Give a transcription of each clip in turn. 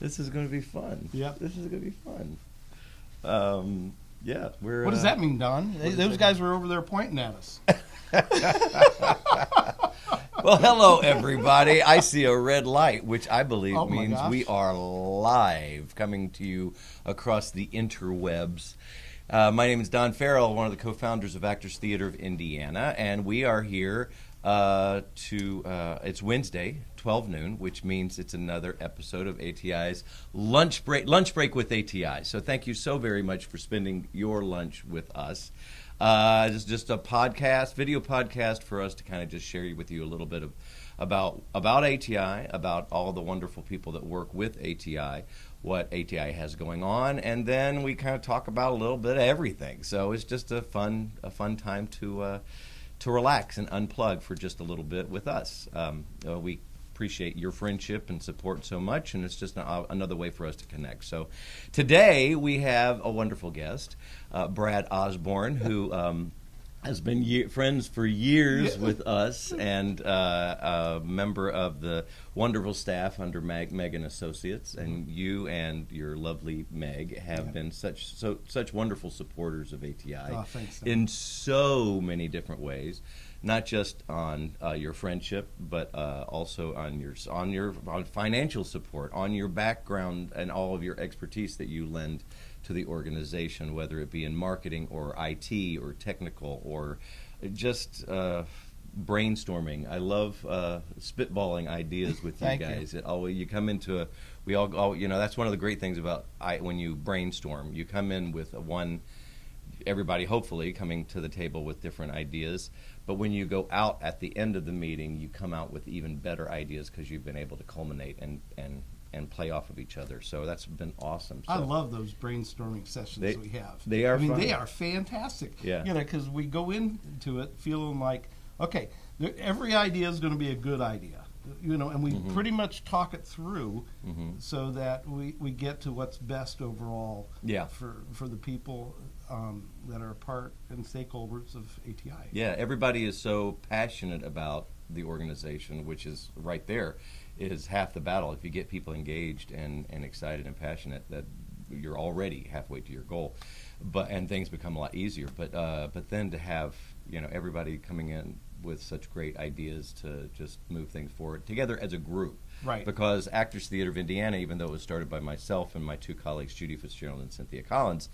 This is going to be fun. Yep. This is going to be fun. Yeah, we're. What does that mean, Don? Those guys were over there pointing at us. Well, hello, everybody. I see a red light, which I believe means we are live, coming to you across the interwebs. My name is Don Farrell, one of the co-founders of Actors Theater of Indiana, and we are here it's Wednesday, 12 noon, which means it's another episode of ATI's Lunch Break with ATI. So thank you so very much for spending your lunch with us. It's just a video podcast for us to kind of just share with you a little bit about ATI, about all the wonderful people that work with ATI, what ATI has going on, and then we kind of talk about a little bit of everything. So it's just a fun time to relax and unplug for just a little bit with us. We appreciate your friendship and support so much, and it's just another way for us to connect. So today we have a wonderful guest, Brad Osborne, who has been friends for years with us, and a member of the wonderful staff under MEG Associates. And you and your lovely Meg have been such wonderful supporters of ATI in so many different ways. Not just on your friendship, but also on financial support, on your background and all of your expertise that you lend to the organization, whether it be in marketing or IT or technical or just brainstorming. I love spitballing ideas with you guys. You come into that's one of the great things about when you brainstorm. You come in with everybody hopefully coming to the table with different ideas. But when you go out at the end of the meeting, you come out with even better ideas because you've been able to culminate and play off of each other. So that's been awesome. So I love those brainstorming sessions we have. They are fun. They are fantastic. Yeah. Because we go into it feeling like, okay, every idea is going to be a good idea. And we pretty much talk it through so that we get to what's best overall for the people that are part and stakeholders of ATI. Yeah, everybody is so passionate about the organization, which is right there, is half the battle. If you get people engaged and excited and passionate, that you're already halfway to your goal. And things become a lot easier. But then to have everybody coming in with such great ideas to just move things forward together as a group. Right. Because Actors Theater of Indiana, even though it was started by myself and my two colleagues, Judy Fitzgerald and Cynthia Collins,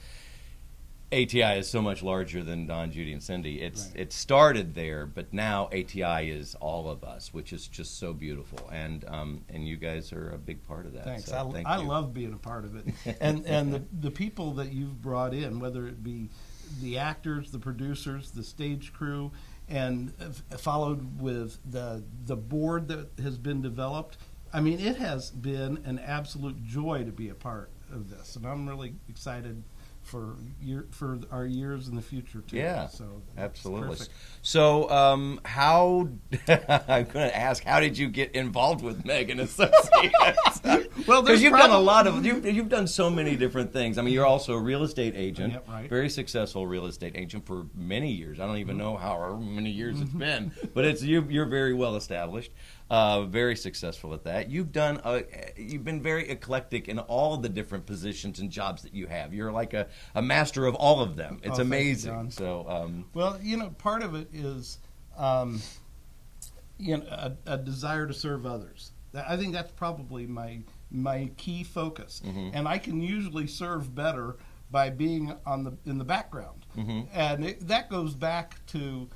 ATI is so much larger than Don, Judy, and Cindy. It started there, but now ATI is all of us, which is just so beautiful. And you guys are a big part of that. Thanks. So I love being a part of it. And the people that you've brought in, whether it be the actors, the producers, the stage crew, and followed with the board that has been developed. I mean, it has been an absolute joy to be a part of this, and I'm really excited for our years in the future too. Yeah, so absolutely. Perfect. So, how I'm going to ask, how did you get involved with MEG Associates? Well, because you've done you've done so many different things. I mean, you're also a real estate agent, very successful real estate agent for many years. I don't even know how many years it's been, but you're very well established. Very successful at that. You've been very eclectic in all the different positions and jobs that you have. You're like a master of all of them. It's amazing. You, so, part of it is, a desire to serve others. I think that's probably my key focus, and I can usually serve better by being in the background, and that goes back to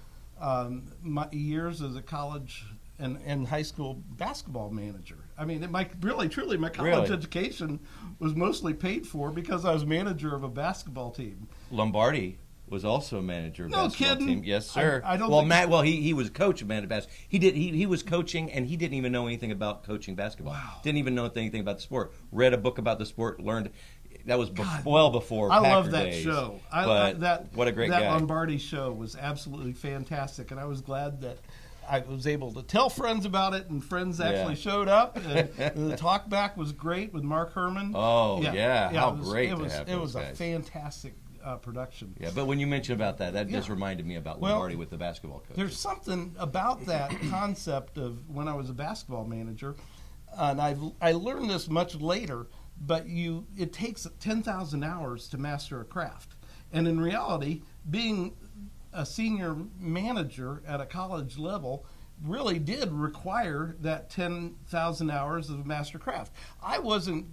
my years as a college and high school basketball manager. I mean, my college education was mostly paid for because I was manager of a basketball team. Lombardi was also a manager of a basketball team. Yes, sir. I don't he was a coach of basketball. He was coaching, and he didn't even know anything about coaching basketball. Wow. Didn't even know anything about the sport. Read a book about the sport, learned. That was well before I Packer love that days. show. What a great guy. That Lombardi show was absolutely fantastic, and I was glad that I was able to tell friends about it, and friends actually showed up. And the talk back was great with Mark Herman. Oh, how great it to was, have It was those guys. A fantastic production. Yeah, but when you mentioned about that just reminded me about Lombardi with the basketball coach. There's something about that concept of when I was a basketball manager, and I learned this much later, but it takes 10,000 hours to master a craft. And in reality, being a senior manager at a college level really did require that 10,000 hours of master craft. I wasn't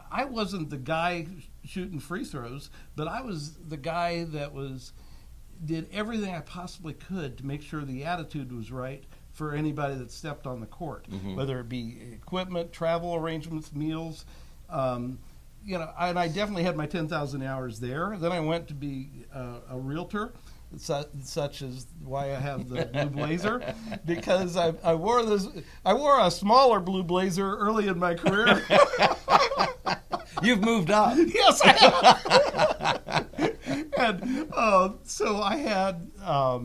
the guy shooting free throws, but I was the guy that did everything I possibly could to make sure the attitude was right for anybody that stepped on the court, whether it be equipment, travel arrangements, meals. And I definitely had my 10,000 hours there. Then I went to be a realtor, such as why I have the blue blazer, because I wore a smaller blue blazer early in my career. You've moved up. Yes, I have. And so I had, I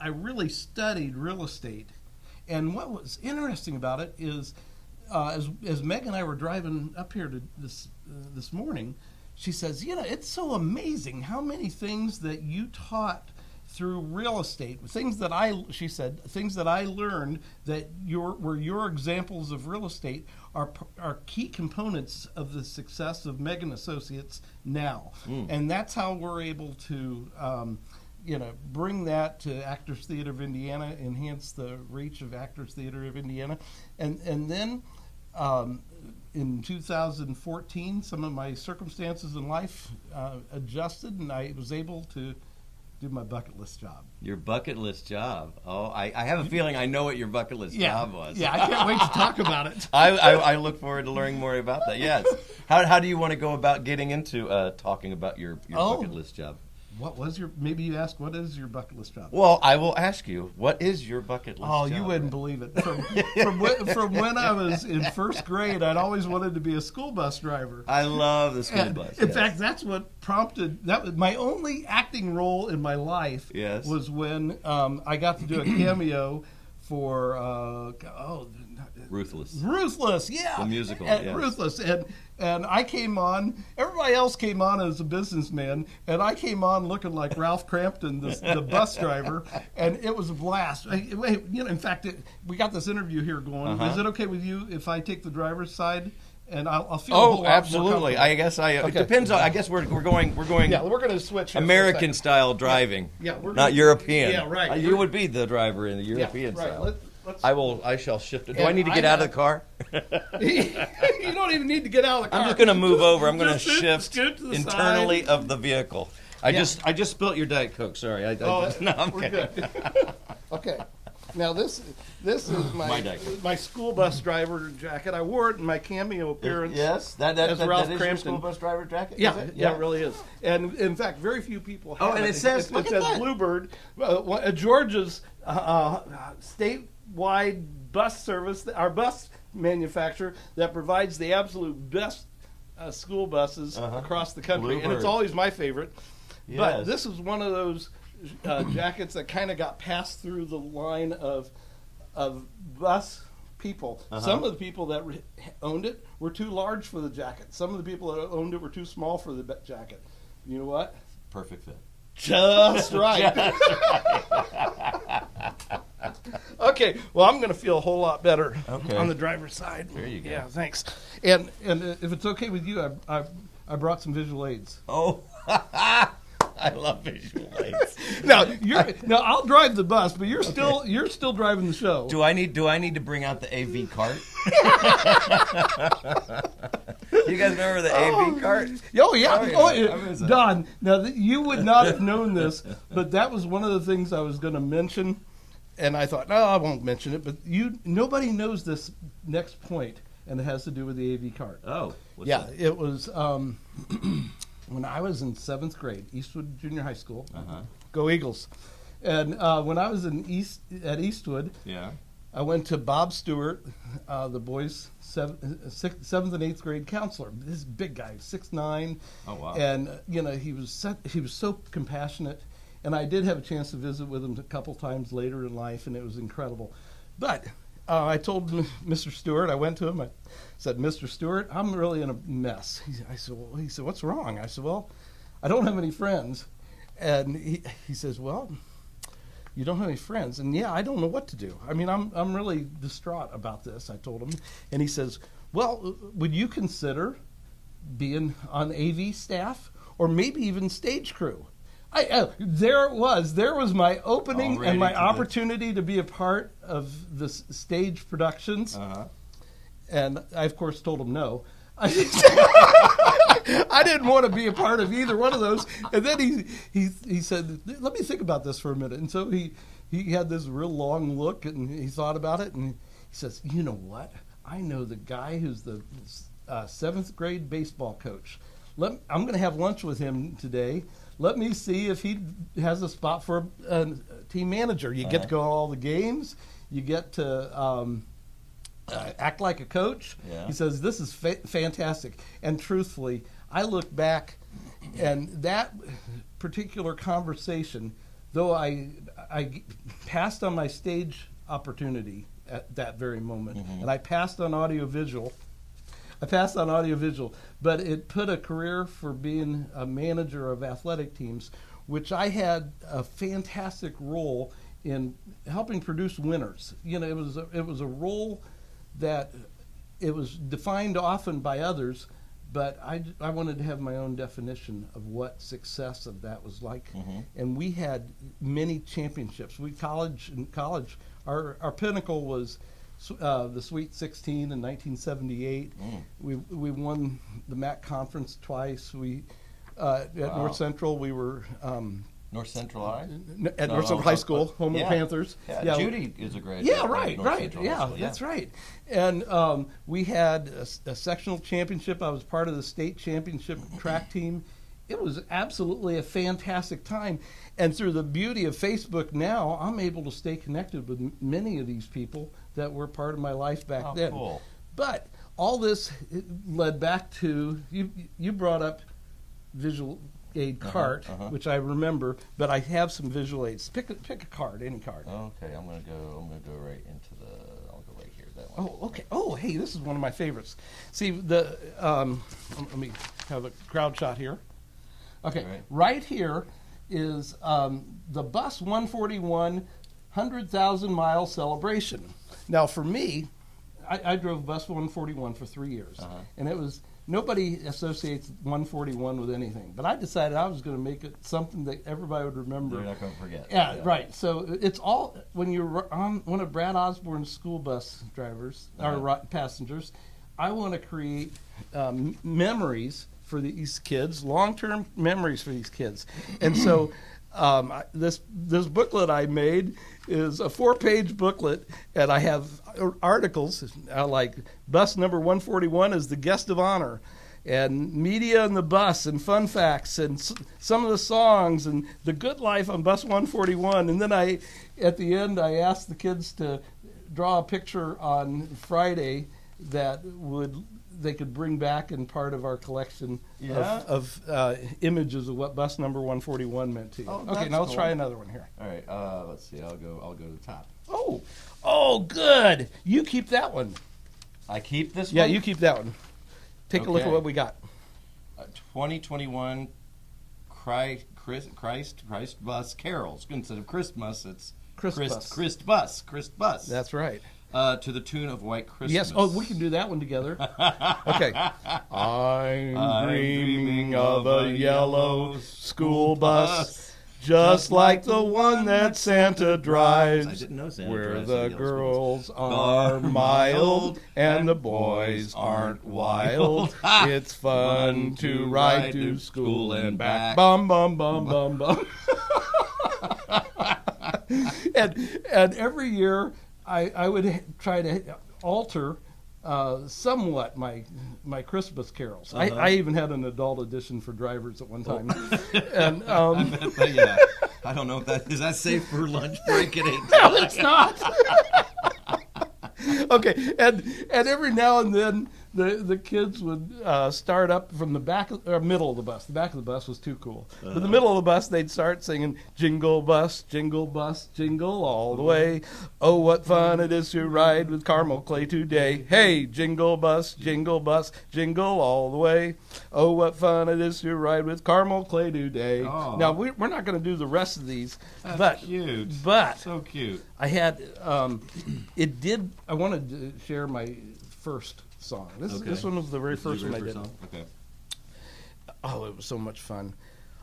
really studied real estate. And what was interesting about it is, as Meg and I were driving up here to this morning, she says, it's so amazing how many things that you taught through real estate, things that I learned that were your examples of real estate are key components of the success of MEG Associates now. And that's how we're able to bring that to Actors Theater of Indiana, enhance the reach of Actors Theater of Indiana. And then in 2014, some of my circumstances in life adjusted, and I was able to do my bucket list job. Your bucket list job. Oh, I have a feeling I know what your bucket list job was. Yeah, I can't wait to talk about it. I look forward to learning more about that. Yes. How do you want to go about getting into talking about your bucket list job? Maybe you ask, what is your bucket list job? Well, I will ask you, what is your bucket list job? Oh, you wouldn't believe it. From when I was in first grade, I'd always wanted to be a school bus driver. I love the school bus. In fact, that's what prompted, that was my only acting role in my life. Yes. Was when I got to do a cameo for, Ruthless, yeah. The musical, yes. Ruthless. And I came on, everybody else came on as a businessman, and I came on looking like Ralph Crampton, the bus driver, and it was a blast. In fact, we got this interview here going. Is it okay with you if I take the driver's side? And I'll feel. Oh, absolutely. I guess okay. It depends on. I guess we're going. Yeah, we're going to switch. American style driving. Yeah, not European. Yeah, right. You would be the driver in the European style. I shall shift it. Do I need to get out of the car? You don't even need to get out of the car. I'm just going to move over. I'm going to shift to internally of the vehicle. I just spilt your Diet Coke. Sorry. No, I'm kidding. Good. Okay. Now this is my school bus driver jacket. I wore it in my cameo appearance. Yes, that as Ralph is Crampton. your school bus driver jacket. Yeah, it really is. And in fact, very few people have and it says Bluebird, Georgia's statewide bus service, our bus manufacturer that provides the absolute best school buses across the country, Bluebird. And it's always my favorite. Yes. But this is one of those jackets that kind of got passed through the line of bus people. Some of the people that owned it were too large for the jacket. Some of the people that owned it were too small for the jacket. You know what? Perfect fit. Just right. Okay, well, I'm going to feel a whole lot better on the driver's side. There you go. Yeah, thanks. And if it's okay with you, I brought some visual aids. Oh, I love visual aids. Now I'll drive the bus, but you're still driving the show. Do I need to bring out the AV cart? You guys remember the AV cart? Oh yeah. Don, now you would not have known this, but that was one of the things I was going to mention, and I thought, no, I won't mention it. But nobody knows this next point, and it has to do with the AV cart. Oh, yeah, that? It was when I was in 7th grade, Eastwood Junior High School. Go Eagles! And when I was at Eastwood, I went to Bob Stewart, the boys' 7th and 8th grade counselor. This big guy, 6'9". Oh wow! And he was so compassionate, and I did have a chance to visit with him a couple times later in life, and it was incredible. But I told Mr. Stewart, I went to him, I said, Mr. Stewart, I'm really in a mess. He said, what's wrong? I said, well, I don't have any friends. And he says, well, you don't have any friends. And yeah, I don't know what to do. I mean, I'm really distraught about this, I told him. And he says, well, would you consider being on AV staff or maybe even stage crew? There was my opening Already and my opportunity to be a part of the stage productions. And I, of course, told him no. I didn't want to be a part of either one of those. And then he said, let me think about this for a minute. And so he had this real long look, and he thought about it, and he says, you know what? I know the guy who's the 7th grade baseball coach. I'm going to have lunch with him today. Let me see if he has a spot for a team manager. You get to go to all the games. You get to act like a coach. Yeah. He says, this is fantastic. And truthfully, I look back, and that particular conversation, though I passed on my stage opportunity at that very moment, and I passed on audiovisual, but it put a career for being a manager of athletic teams, which I had a fantastic role in helping produce winners. You know, it was a role that it was defined often by others, but I wanted to have my own definition of what success of that was like. And we had many championships. In college, our pinnacle was the Sweet 16 in 1978. We won the MAC conference twice. At North Central we were North Central High? At North Central High School, home of the Panthers. Yeah, Judy is a great. Yeah, right. Yeah, that's right. And we had a sectional championship. I was part of the state championship track team. It was absolutely a fantastic time. And through the beauty of Facebook now, I'm able to stay connected with many of these people that were part of my life back then. Cool. But all this led back to, you brought up visual aid cart, which I remember, but I have some visual aids. Pick a card, any card. Okay, I'm gonna go right into I'll go right here. That one. Oh, okay. Oh, hey, this is one of my favorites. See let me have a crowd shot here. Okay, right here is the Bus 141 100,000 mile celebration. Now, for me, I drove Bus 141 for 3 years, and it was. Nobody associates 141 with anything, but I decided I was going to make it something that everybody would remember. You're not going to forget. Yeah, right. So it's all, when you're on one of Brad Osborne's school bus drivers, or passengers, I want to create memories for these kids, long-term memories for these kids. And so this booklet I made is a 4-page booklet, and I have articles like bus number 141 is the guest of honor, and media in the bus, and fun facts, and some of the songs, and the good life on bus 141. And then at the end, I asked the kids to draw a picture on Friday that they could bring back in part of our collection of images of what bus number 141 meant to you. Okay, now let's try another one here. All right, let's see. I'll go to the top. Oh, good. You keep that one. I keep this one? Yeah, you keep that one. Take a look at what we got. 2021 Christ Bus Carols. Instead of Christmas, it's Christ Bus. That's right. To the tune of White Christmas. Yes. Oh, we can do that one together. Okay. I'm dreaming of a yellow school bus, just like the one that Santa drives. I didn't know Santa where drives the girls are mild and the boys aren't wild. It's fun to ride to school and back. Bum, bum, bum, bum, bum. And every year, I would try to alter somewhat my Christmas carols. I even had an adult edition for drivers at one time. And I don't know if is that safe for lunch break at 8? No, it's not. Okay, and every now and then the kids would start up from the back or middle of the bus. The back of the bus was too cool. But the middle of the bus, they'd start singing, jingle bus, jingle all the way. Oh, what fun it is to ride with Carmel Clay today. Hey, jingle bus, jingle all the way. Oh, what fun it is to ride with Carmel Clay today. Oh. Now, we're not going to do the rest of these. That's cute. But so cute. I had, I wanted to share my first song. This one was the very first one I did. Okay. Oh, it was so much fun.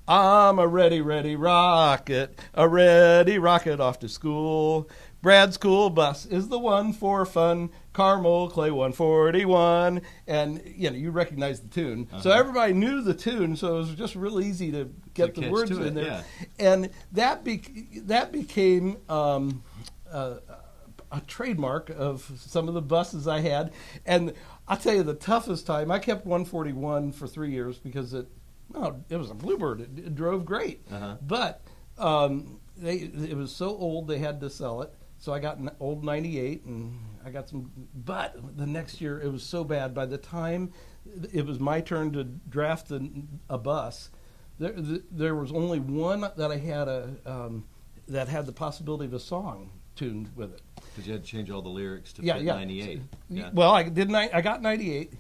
I'm a ready rocket off to school. Brad's cool bus is the one for fun. Carmel Clay 141. And, you recognize the tune. So everybody knew the tune, so it was just real easy to get the words in there. Yeah. And that became a trademark of some of the buses I had. And I'll tell you the toughest time, I kept 141 for 3 years because it was a Bluebird. It drove great. But it was so old they had to sell it. So I got an old 98 and I got some. But the next year it was so bad. By the time it was my turn to draft a bus, there was only one that I had that had the possibility of a song tuned with it. Because you had to change all the lyrics to fit 98. Yeah. Well, I got 98,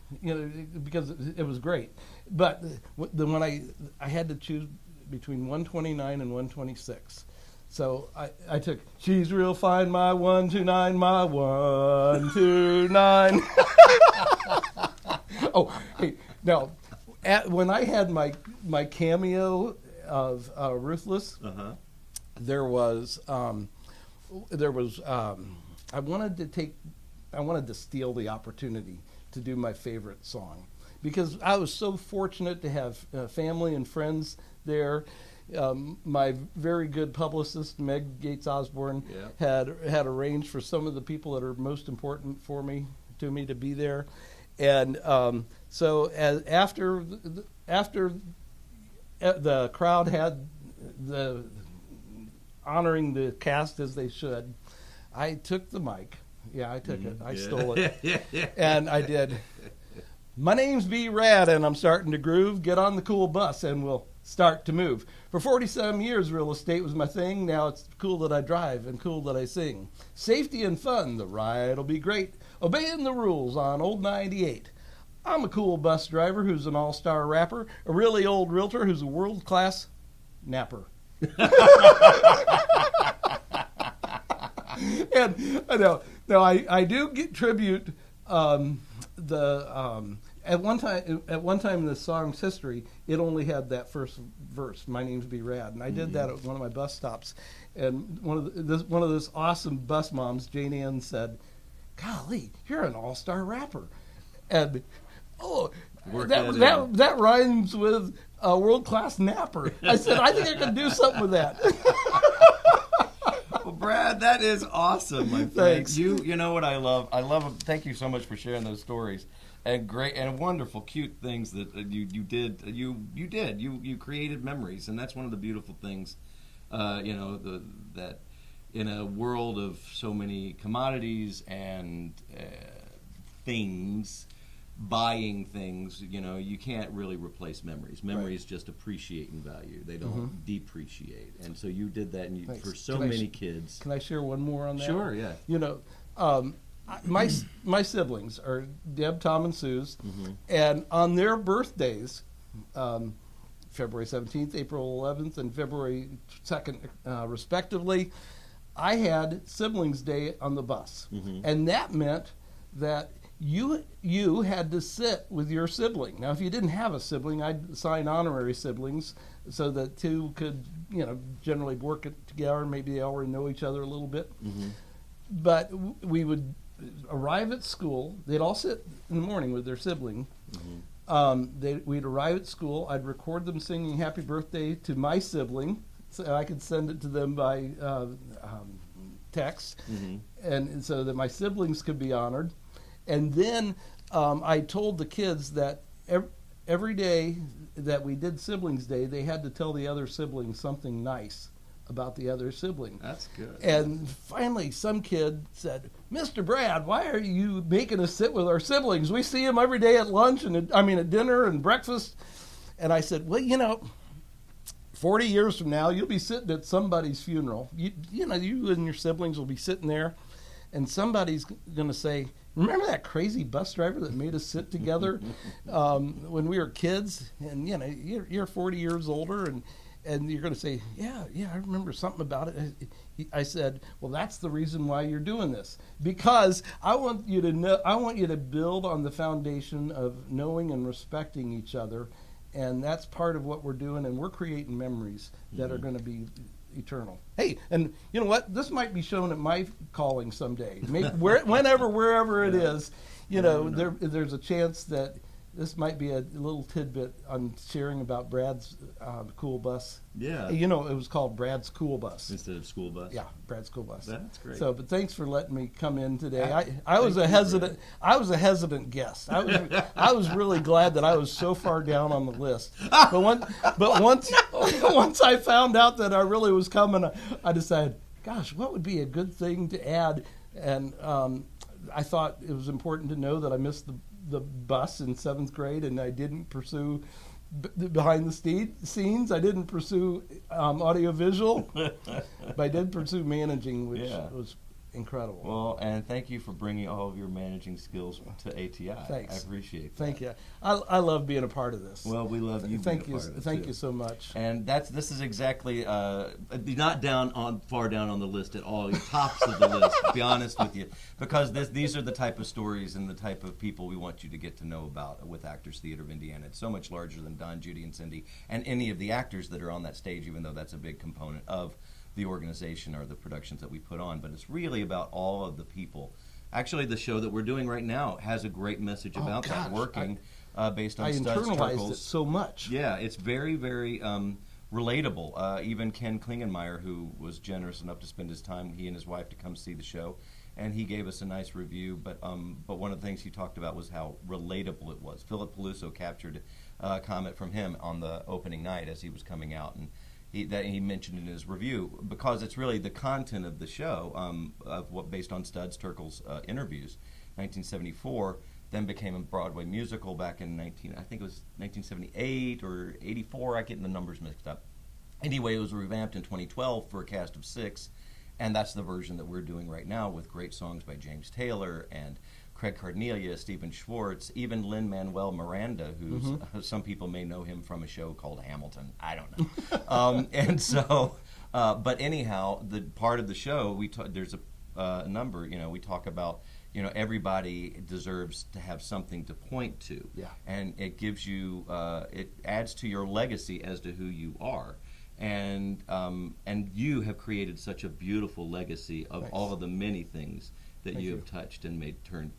because it was great. But when I had to choose between 129 and 126. So I took She's Real Fine, my 129, my 129. Oh, hey, now, when I had my cameo of Ruthless, there was I wanted to steal the opportunity to do my favorite song because I was so fortunate to have family and friends there. My very good publicist, MEG Osborne, had arranged for some of the people that are most important to me to be there, and so after the crowd had the honoring the cast as they should, I took the mic. Yeah, I took it. I stole it, and I did. My name's B. Rad, and I'm starting to groove. Get on the cool bus, and we'll start to move. For 47 years, real estate was my thing. Now it's cool that I drive and cool that I sing. Safety and fun, the ride'll be great. Obeying the rules on old 98. I'm a cool bus driver who's an all-star rapper, a really old realtor who's a world-class napper. And I do get tribute. At one time in the song's history, it only had that first verse, "My name's B. Rad," and I did that at one of my bus stops. And one of those awesome bus moms, Jane Ann, said, "Golly, you're an all-star rapper," and that rhymes with a world-class napper. I said, I think I can do something with that. Well, Brad, that is awesome, my friend. Thanks. You know what I love? Thank you so much for sharing those stories. And great and wonderful, cute things that you did. You created memories, and that's one of the beautiful things. That in a world of so many commodities and things, buying things, you can't really replace memories. Memories just appreciate in value; they don't depreciate. And so you did that, and for so many kids. Can I share one more on that? Sure, yeah. My siblings are Deb, Tom, and Suze, and on their birthdays, February 17th, April 11th, and February 2nd, respectively, I had Siblings Day on the bus, and that meant that you had to sit with your sibling. Now, if you didn't have a sibling, I'd assign honorary siblings so that two could, generally work it together. Maybe they already know each other a little bit. But we would arrive at school. They'd all sit in the morning with their sibling. We'd arrive at school. I'd record them singing happy birthday to my sibling so I could send it to them by text, and so that my siblings could be honored. And then I told the kids that every day that we did Siblings Day, they had to tell the other siblings something nice about the other sibling. That's good. And finally, some kid said, "Mr. Brad, why are you making us sit with our siblings? We see them every day at lunch at dinner and breakfast." And I said, "Well, 40 years from now, you'll be sitting at somebody's funeral. You and your siblings will be sitting there, and somebody's going to say, 'Remember that crazy bus driver that made us sit together when we were kids?' And you're 40 years older, and you're going to say, 'Yeah, I remember something about it.'" I said, "Well, that's the reason why you're doing this, because I want you to build on the foundation of knowing and respecting each other." And that's part of what we're doing, and we're creating memories that are going to be eternal. Hey, and you know what? This might be shown at my calling someday. Maybe wherever it is, there's a chance that this might be a little tidbit on sharing about Brad's cool bus. Yeah. It was called Brad's Cool Bus. Instead of school bus? Yeah, Brad's Cool Bus. That's great. So, but thanks for letting me come in today. I was a hesitant guest. I was really glad that I was so far down on the list. But once I found out that I really was coming, I decided, gosh, what would be a good thing to add? And I thought it was important to know that I missed the bus in 7th grade, and I didn't pursue behind the scenes. I didn't pursue audiovisual, but I did pursue managing, which was incredible. Well, and thank you for bringing all of your managing skills to ATI. Thanks. I appreciate that. Thank you. I love being a part of this. Well, we love you. Thank you so much. And this is exactly not far down on the list at all. You're tops of the list, to be honest with you, because these are the type of stories and the type of people we want you to get to know about with Actors Theater of Indiana. It's so much larger than Don, Judy, and Cindy, and any of the actors that are on that stage, even though that's a big component of the organization or the productions that we put on. But it's really about all of the people. Actually, the show that we're doing right now has a great message about that, working based on studs, internalized turkles. it so much. Yeah, it's very, very relatable. Even Ken Klingenmeyer, who was generous enough to spend his time, he and his wife, to come see the show, and he gave us a nice review. But one of the things he talked about was how relatable it was. Philip Peluso captured a comment from him on the opening night as he was coming out, and he mentioned in his review, because it's really the content of the show, of what based on Studs Terkel's interviews. 1974 then became a Broadway musical back in I think it was 1978 or 84. I get the numbers mixed up. Anyway, it was revamped in 2012 for a cast of 6, and that's the version that we're doing right now, with great songs by James Taylor and Craig Cardenelia, Stephen Schwartz, even Lin-Manuel Miranda, who's some people may know him from a show called Hamilton. I don't know. And so, but anyhow, the part of the show, there's a number, we talk about, everybody deserves to have something to point to. Yeah. And it gives you, it adds to your legacy as to who you are. And you have created such a beautiful legacy of Thanks. all of the many things that Thank you you. have touched and made turn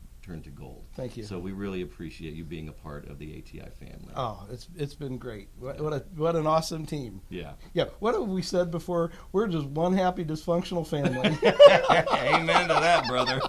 to gold. Thank you. So we really appreciate you being a part of the ATI family. Oh, it's been great. What an awesome team. Yeah. Yeah. What have we said before? We're just one happy dysfunctional family. Amen to that, brother.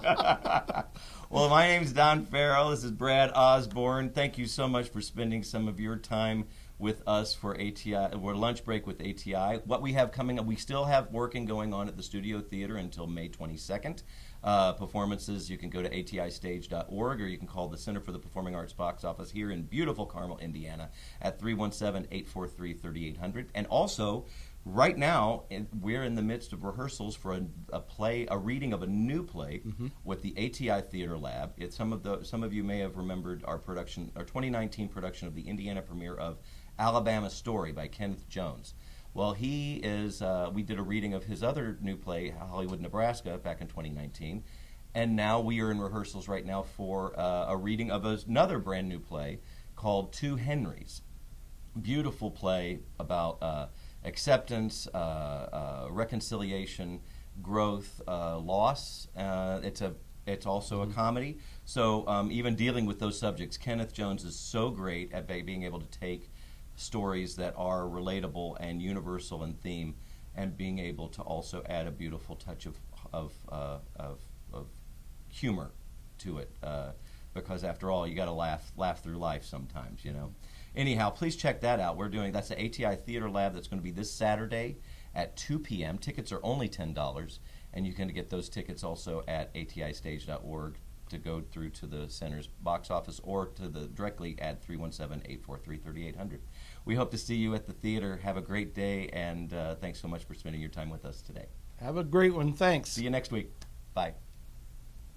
Well, my name's Don Farrell. This is Brad Osborne. Thank you so much for spending some of your time with us for ATI. We're lunch break with ATI. What we have coming up, we still have working going on at the Studio Theater until May 22nd. Performances, you can go to atistage.org, or you can call the Center for the Performing Arts box office here in beautiful Carmel, Indiana at 317-843-3800. And also, right now, we're in the midst of rehearsals for a reading of a new play with the ATI Theater Lab. Some of you may have remembered our 2019 production of the Indiana premiere of Alabama Story by Kenneth Jones. Well, we did a reading of his other new play, Hollywood, Nebraska, back in 2019, and now we are in rehearsals right now for a reading of another brand new play called Two Henrys. Beautiful play about acceptance, reconciliation, growth, loss. It's also a comedy. So even dealing with those subjects, Kenneth Jones is so great at being able to take stories that are relatable and universal in theme, and being able to also add a beautiful touch of humor to it, because after all, you got to laugh through life sometimes, anyhow, please check that out. That's the ATI Theater Lab. That's going to be this Saturday at 2 p.m. Tickets are only $10, and you can get those tickets also at atistage.org to go through to the center's box office or directly at 317-843-3800. We hope to see you at the theater. Have a great day, and thanks so much for spending your time with us today. Have a great one. Thanks. See you next week. Bye.